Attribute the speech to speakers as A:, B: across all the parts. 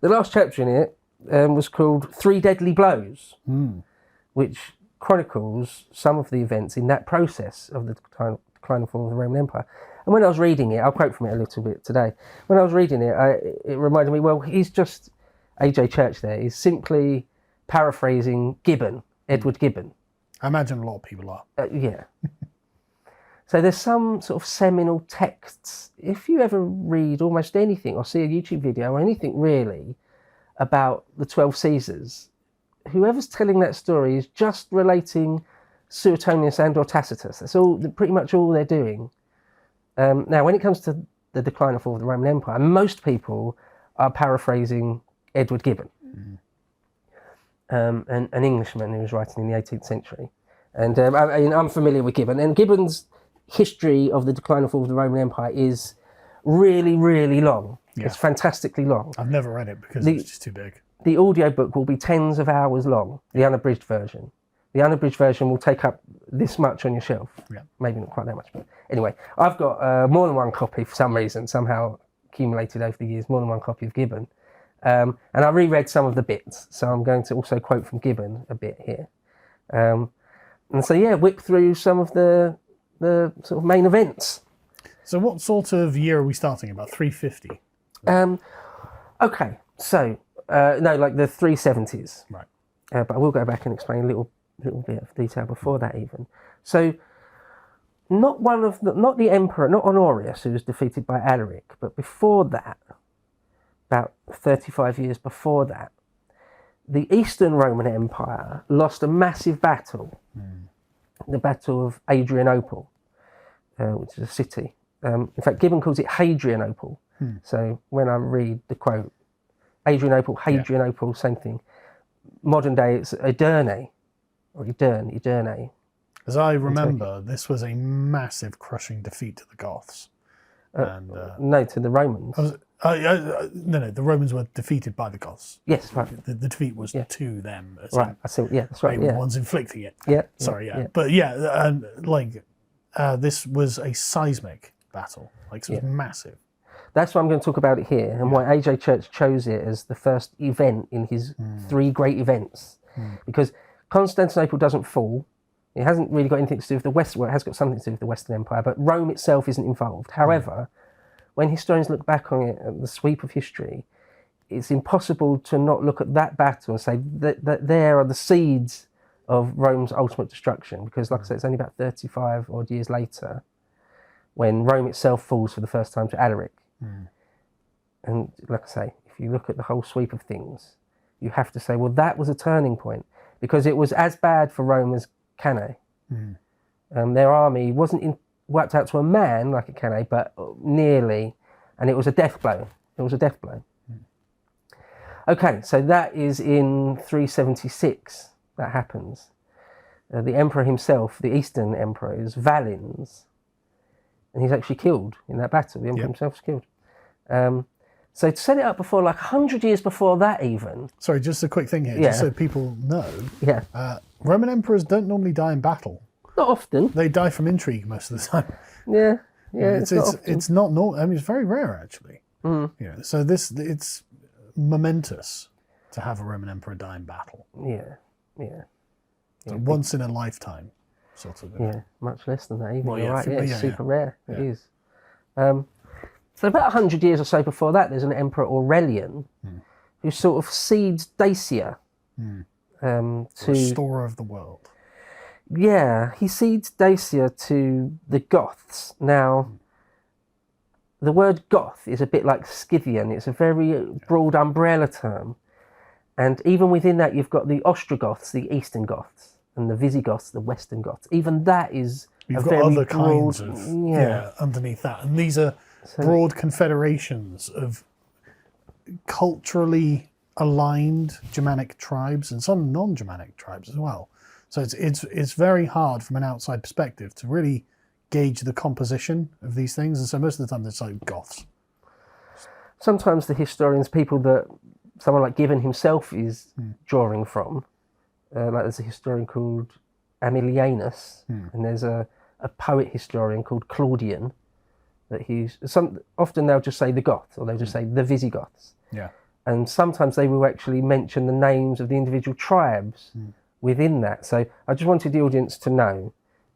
A: The last chapter in it was called Three Deadly Blows, which chronicles some of the events in that process of the decline and fall of the Roman Empire. And when I was reading it, I'll quote from it a little bit today. When I was reading it, it reminded me, well, he's just, A.J. Church there, is simply paraphrasing Gibbon, Edward Gibbon.
B: I imagine a lot of people are.
A: Yeah. So there's some sort of seminal texts. If you ever read almost anything or see a YouTube video or anything really about the 12 Caesars, whoever's telling that story is just relating Suetonius and or Tacitus. That's all, pretty much all they're doing. Now, when it comes to the decline and fall of the Roman Empire, most people are paraphrasing Edward Gibbon, an Englishman who was writing in the 18th century. And I'm familiar with Gibbon. And Gibbon's history of the decline and fall of the Roman Empire is really, really long. Yeah. It's fantastically long.
B: I've never read it because it's just too big.
A: The audiobook will be tens of hours long, the unabridged version. The unabridged version will take up this much on your shelf. Yeah. Maybe not quite that much, but anyway. I've got more than one copy for some reason, somehow accumulated over the years, more than one copy of Gibbon. And I reread some of the bits, so I'm going to also quote from Gibbon a bit here. And so, yeah, whip through some of the sort of main events.
B: So what sort of year are we starting? About 350?
A: Okay, so, no, like the 370s.
B: Right.
A: But I will go back and explain a little bit of detail before that even. So, not the emperor, not Honorius, who was defeated by Alaric, but before that, about 35 years before that, the Eastern Roman Empire lost a massive battle, the Battle of Adrianople, which is a city. In fact, Gibbon calls it Hadrianople. So when I read the quote, Hadrianople, same thing. Modern day, it's Ederne, or Ederne.
B: As I remember, this was a massive crushing defeat to the Goths.
A: No, to the Romans.
B: No, the Romans were defeated by the Goths.
A: Yes, right.
B: The defeat was to them.
A: Right, I see. Yeah, that's right.
B: They were the ones inflicting it.
A: Yeah.
B: Sorry, yeah. But yeah, this was a seismic battle. Like, it was massive.
A: That's why I'm going to talk about it here, and why A.J. Church chose it as the first event in his three great events. Because Constantinople doesn't fall. It hasn't really got anything to do with the West. Well, it has got something to do with the Western Empire, but Rome itself isn't involved. However, when historians look back on it at the sweep of history, it's impossible to not look at that battle and say that there are the seeds of Rome's ultimate destruction. Because, like I said, it's only about 35 odd years later when Rome itself falls for the first time to Alaric. And like I say, if you look at the whole sweep of things, you have to say, well, that was a turning point, because it was as bad for Rome as Cannae. Their army wasn't wiped out to a man like at Cannae, but nearly, and it was a death blow. It was a death blow. Okay, so that is in 376. That happens. The emperor himself, the Eastern emperor, is Valens, and he's actually killed in that battle. The emperor himself is killed. So to set it up before, like 100 years before that even... Sorry,
B: just a quick thing here, just so people know.
A: Yeah.
B: Roman emperors don't normally die in battle.
A: Not often.
B: They die from intrigue most of the time.
A: Yeah.
B: It's not normal. I mean, it's very rare, actually. Yeah. So it's momentous to have a Roman emperor die in battle.
A: Yeah.
B: So once in a lifetime, sort of.
A: Yeah, much less than that even.
B: Well,
A: You're right. It's super rare. It is. So about 100 years or so before that, there's an Emperor Aurelian who sort of cedes Dacia to...
B: Restorer of the world.
A: Yeah, he cedes Dacia to the Goths. Now, the word Goth is a bit like Scythian. It's a very broad umbrella term. And even within that, you've got the Ostrogoths, the Eastern Goths, and the Visigoths, the Western Goths. Even that is
B: You've
A: a
B: got
A: very
B: other
A: broad,
B: kinds of underneath that. And these are broad confederations of culturally aligned Germanic tribes and some non-Germanic tribes as well. So it's very hard from an outside perspective to really gauge the composition of these things. And so most of the time it's like Goths.
A: Sometimes the historians, people that someone like Gibbon himself is drawing from, like there's a historian called Aemilianus, and there's a poet historian called Claudian, that often they'll just say the Goths, or they'll just say the Visigoths.
B: Yeah.
A: And sometimes they will actually mention the names of the individual tribes within that. So I just wanted the audience to know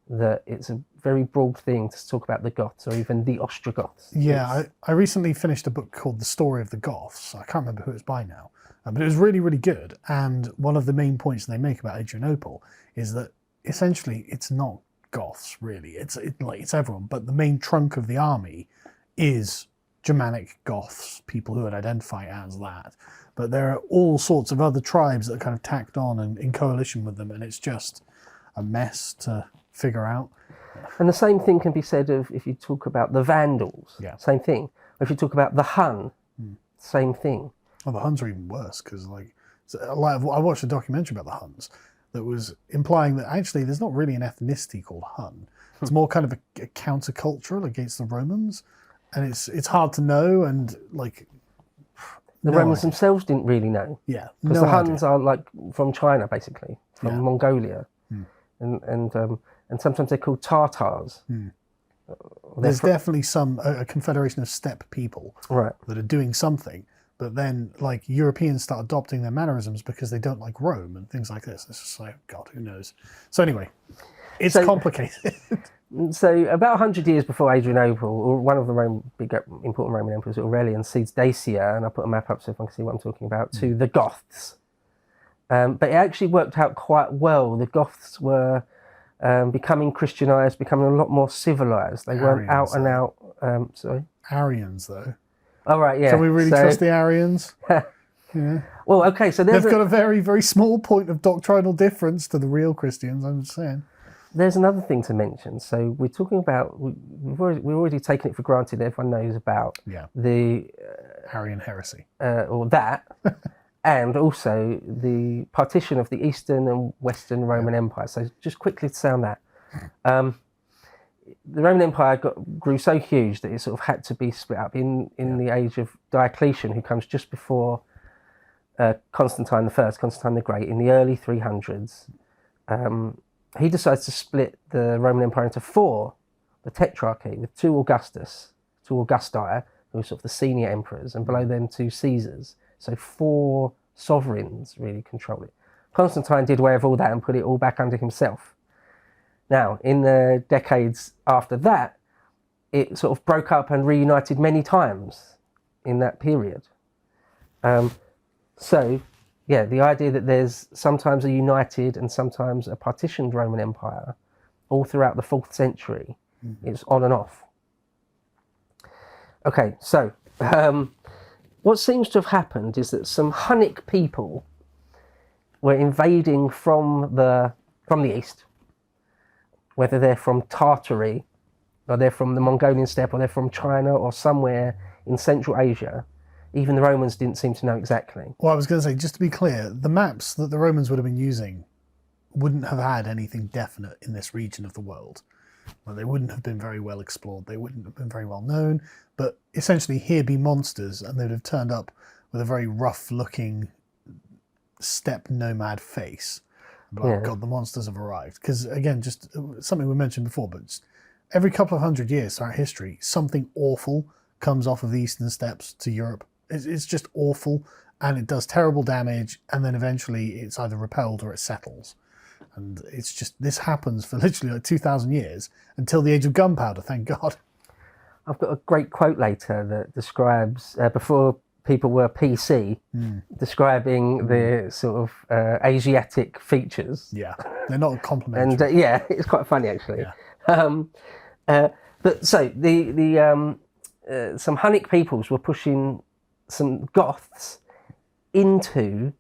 A: that it's a very broad thing to talk about the Goths or even the Ostrogoths.
B: Yeah, I recently finished a book called The Story of the Goths. I can't remember who it's by now, but it was really, really good. And one of the main points they make about Adrianople is that essentially it's not Goths, really. It's everyone, but the main trunk of the army is Germanic Goths, people who would identify as that. But there are all sorts of other tribes that are kind of tacked on and in coalition with them, and it's just a mess to figure out.
A: And the same thing can be said of if you talk about the Vandals, same thing. Or if you talk about the Hun, same thing.
B: Well, the Huns are even worse because, I watched a documentary about the Huns that was implying that actually there's not really an ethnicity called Hun. It's more kind of a countercultural against the Romans, and it's hard to know. And
A: the Romans themselves didn't really know.
B: Yeah,
A: because the Huns are from China, basically, from Mongolia, and sometimes they're called Tartars.
B: There's definitely a confederation of steppe people that are doing something, but then Europeans start adopting their mannerisms because they don't like Rome and things like this. It's just God, who knows? So anyway, it's complicated.
A: So about 100 years before Adrianople, or one of the important Roman emperors, Aurelian, cedes Dacia, and I'll put a map up so everyone can see what I'm talking about, to the Goths. But it actually worked out quite well. The Goths were becoming Christianized, becoming a lot more civilized. They weren't out and out. Sorry?
B: Aryans, though.
A: Oh, right, yeah.
B: Can we really trust the Aryans? Yeah.
A: Well, okay, so
B: they've got a very, very small point of doctrinal difference to the real Christians, I'm just saying.
A: There's another thing to mention. So we're talking about, we've already taken it for granted that everyone knows about the
B: Arian heresy.
A: Or that, and also the partition of the Eastern and Western Roman Empire. So just quickly to sound that. The Roman Empire grew so huge that it sort of had to be split up in the age of Diocletian, who comes just before Constantine the Great, in the early 300s. He decides to split the Roman Empire into four, the Tetrarchy, with two Augusti, who were sort of the senior emperors, and below them two Caesars. So four sovereigns really control it. Constantine did away with all that and put it all back under himself. Now, in the decades after that, it sort of broke up and reunited many times in that period. The idea that there's sometimes a united and sometimes a partitioned Roman Empire all throughout the 4th century, it's on and off. Okay, so what seems to have happened is that some Hunnic people were invading from the east, whether they're from Tartary, or they're from the Mongolian steppe, or they're from China, or somewhere in Central Asia. Even the Romans didn't seem to know exactly.
B: Well, I was going to say, just to be clear, the maps that the Romans would have been using wouldn't have had anything definite in this region of the world. Well, they wouldn't have been very well explored. They wouldn't have been very well known. But essentially, here be monsters, and they would have turned up with a very rough-looking steppe nomad face. But God, the monsters have arrived. Because, again, just something we mentioned before, but just every couple of hundred years throughout history, something awful comes off of the eastern steppes to Europe. It's just awful, and it does terrible damage, and then eventually it's either repelled or it settles. And it's just, this happens for literally 2,000 years until the age of gunpowder, thank God.
A: I've got a great quote later that describes, before people were PC, describing the sort of Asiatic features.
B: Yeah, they're not complimentary.
A: And it's quite funny actually. Yeah. But so some Hunnic peoples were pushing some Goths into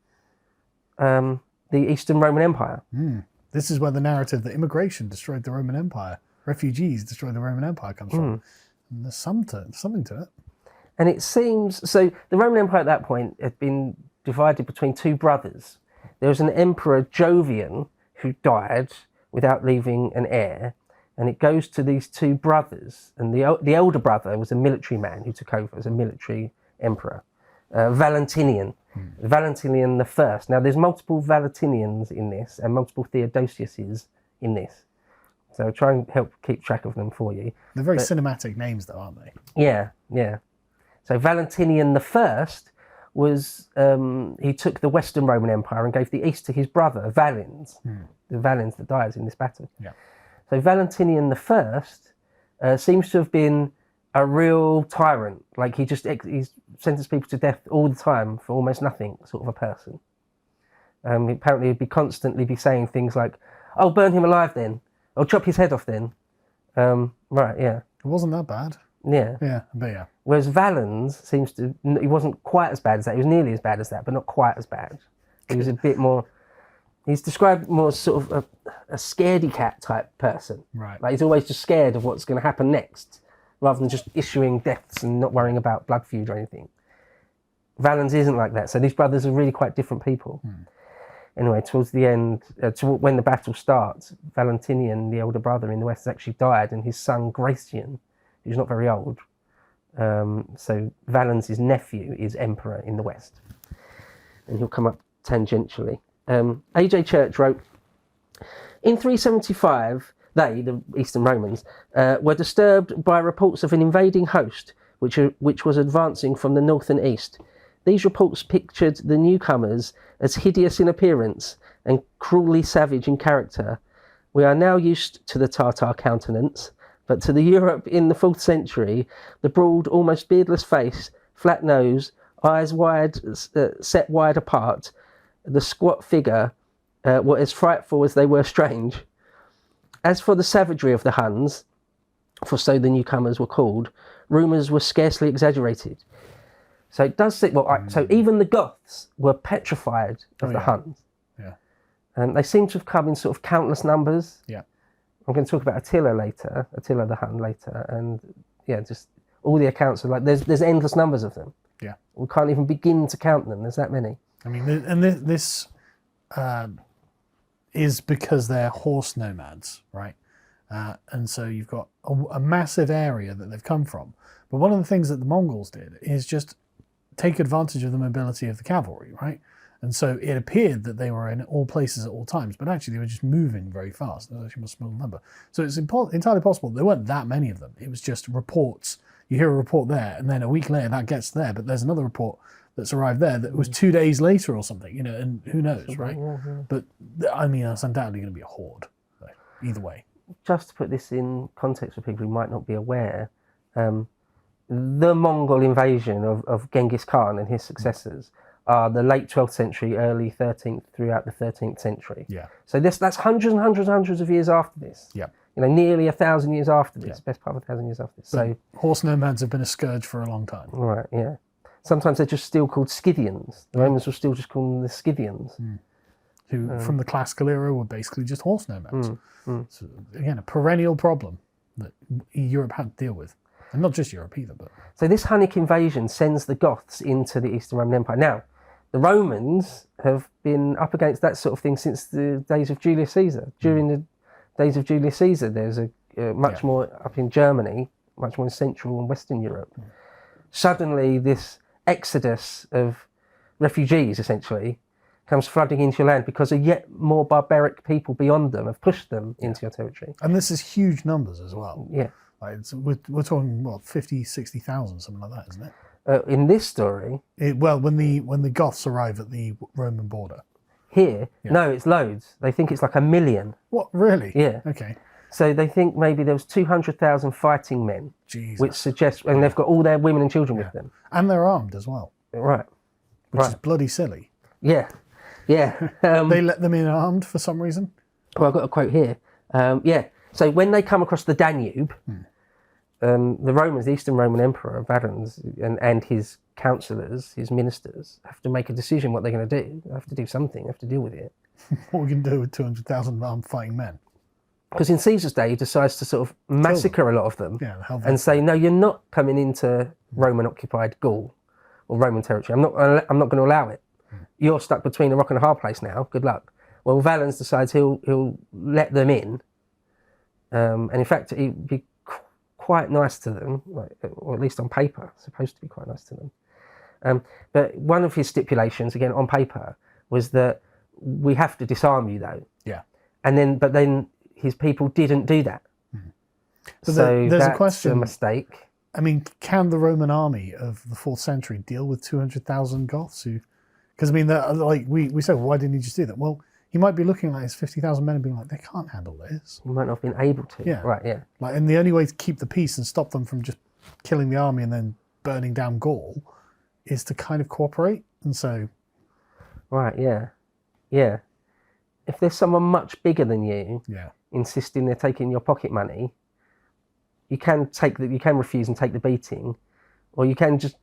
A: the Eastern Roman Empire.
B: This is where the narrative that immigration destroyed the Roman Empire, refugees destroyed the Roman Empire comes from. And there's something to it.
A: And it seems, so the Roman Empire at that point had been divided between two brothers. There was an emperor, Jovian, who died without leaving an heir, and it goes to these two brothers. And the elder brother was a military man who took over as a military emperor, Valentinian. Valentinian the First. Now, there's multiple Valentinians in this and multiple Theodosiuses in this. So I'll try and help keep track of them for you.
B: They're very cinematic names, though, aren't they?
A: Yeah. So Valentinian the First was he took the Western Roman Empire and gave the East to his brother Valens, the Valens that dies in this battle.
B: Yeah.
A: So Valentinian I seems to have been a real tyrant. Like he's sentenced people to death all the time for almost nothing, sort of a person. Apparently he'd constantly be saying things like, "Oh, burn him alive then. I'll chop his head off then." Right, yeah.
B: It wasn't that bad.
A: Yeah.
B: Yeah, but yeah.
A: Whereas Valens he wasn't quite as bad as that. He was nearly as bad as that, but not quite as bad. He was a bit more, he's described more as sort of a scaredy cat type person.
B: Right.
A: Like he's always just scared of what's going to happen next, rather than just issuing deaths and not worrying about blood feud or anything. Valens isn't like that. So these brothers are really quite different people. Anyway, towards the end, when the battle starts, Valentinian, the older brother in the West, has actually died, and his son Gratian, who's not very old, so Valens' nephew is emperor in the West, and he'll come up tangentially. A.J. Church wrote, in 375, they, the Eastern Romans, were disturbed by reports of an invading host which was advancing from the north and east. These reports pictured the newcomers as hideous in appearance and cruelly savage in character. We are now used to the Tartar countenance, but to the Europe in the 4th century, the broad, almost beardless face, flat nose, eyes wide, set wide apart, the squat figure were as frightful as they were strange. As for the savagery of the Huns, for so the newcomers were called, rumours were scarcely exaggerated. So it does say, so even the Goths were petrified of the Huns.
B: Yeah.
A: And they seem to have come in sort of countless numbers.
B: Yeah.
A: I'm going to talk about Attila the Hun later, and yeah, just all the accounts are like there's endless numbers of them.
B: Yeah.
A: We can't even begin to count them. There's that many.
B: I mean, and this is because they're horse nomads, right? And so you've got a massive area that they've come from. But one of the things that the Mongols did is just take advantage of the mobility of the cavalry, right? And so it appeared that they were in all places at all times, but actually they were just moving very fast. That's actually a small number. So it's entirely possible there weren't that many of them. It was just reports. You hear a report there, and then a week later that gets there, but there's another report that's arrived there that was 2 days later or something, and who knows, right? But I mean, that's undoubtedly going to be a horde, so either way.
A: Just to put this in context for people who might not be aware, the Mongol invasion of Genghis Khan and his successors are the late 12th century, early 13th, throughout the 13th century.
B: Yeah.
A: So that's hundreds and hundreds and hundreds of years after this.
B: Yeah.
A: Nearly 1,000 years after this, best part of 1,000 years after this. So
B: horse nomads have been a scourge for a long time.
A: Right, yeah. Sometimes they're just still called Scythians. The Romans will still just call them the Scythians.
B: Who, from the classical era, were basically just horse nomads. So, again, a perennial problem that Europe had to deal with. And not just Europe either. But
A: so this Hunnic invasion sends the Goths into the Eastern Roman Empire. Now, the Romans have been up against that sort of thing since the days of Julius Caesar. During the days of Julius Caesar, there's a much more up in Germany, much more in Central and Western Europe. Suddenly, this exodus of refugees, essentially, comes flooding into your land because a yet more barbaric people beyond them have pushed them into your territory.
B: And this is huge numbers as well.
A: Yeah.
B: Like we're talking, 50, 60,000, something like that, isn't it?
A: In this story...
B: when the Goths arrive at the Roman border.
A: Here? Yeah. No, it's loads. They think it's like 1 million.
B: What, really?
A: Yeah.
B: Okay.
A: So they think maybe there was 200,000 fighting men.
B: Jesus.
A: Which suggests... And they've got all their women and children with them.
B: And they're armed as well.
A: Right.
B: Which is bloody silly.
A: Yeah. Yeah.
B: They let them in armed for some reason?
A: Well, I've got a quote here. So when they come across the Danube... the Romans, the Eastern Roman Emperor, Valens, and his councillors, his ministers, have to make a decision what they're going to do. They have to do something. They have to deal with it.
B: What are we going to do with 200,000 armed fighting men?
A: Because in Caesar's day, he decides to sort of massacre a lot of them and say, no, you're not coming into Roman-occupied Gaul or Roman territory. I'm not going to allow it. You're stuck between a rock and a hard place now. Good luck. Well, Valens decides he'll let them in. And in fact, he'd be quite nice to them, or at least on paper, supposed to be quite nice to them. But one of his stipulations, again on paper, was that we have to disarm you, though. Yeah. But then his people didn't do that.
B: But
A: so
B: there's
A: that's
B: a question.
A: A mistake.
B: I mean, can the Roman army of the 4th century deal with 200,000 Goths? Because I mean, like we said, why didn't he just do that? Well, he might be looking like his 50,000 men and being like, they can't handle this.
A: He might not have been able to.
B: Yeah.
A: Right, yeah.
B: Like, and the only way to keep the peace and stop them from just killing the army and then burning down Gaul is to kind of cooperate. And so...
A: Right, yeah. Yeah. If there's someone much bigger than you insisting they're taking your pocket money, you can refuse and take the beating, or you can just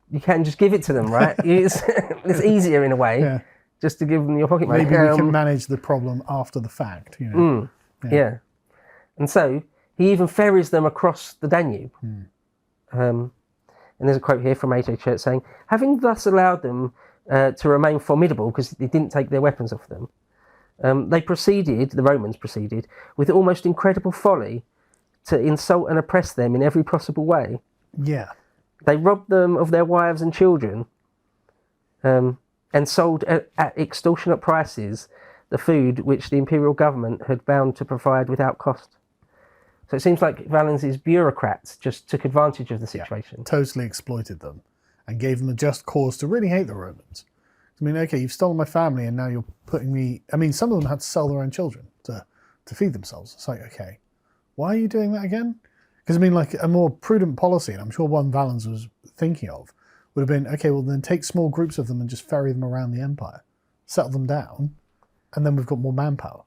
A: give it to them, right? It's easier in a way, just to give them your pocket money.
B: Maybe we can manage the problem after the fact, you know.
A: Yeah. And so he even ferries them across the Danube. And there's a quote here from A.J. Church saying, having thus allowed them to remain formidable because they didn't take their weapons off them, the Romans proceeded, with almost incredible folly to insult and oppress them in every possible way.
B: Yeah.
A: They robbed them of their wives and children, and sold at extortionate prices the food which the imperial government had bound to provide without cost. So it seems like Valens' bureaucrats just took advantage of the situation.
B: Totally exploited them and gave them a just cause to really hate the Romans. I mean, okay, you've stolen my family and now you're putting me... I mean, some of them had to sell their own children to feed themselves. It's like, okay, why are you doing that again? Because, I mean, like, a more prudent policy, and I'm sure one Valens was thinking of, would have been, okay, well, then take small groups of them and just ferry them around the empire, settle them down, and then we've got more manpower.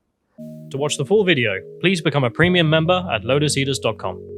C: To watch the full video, please become a premium member at lotuseaters.com.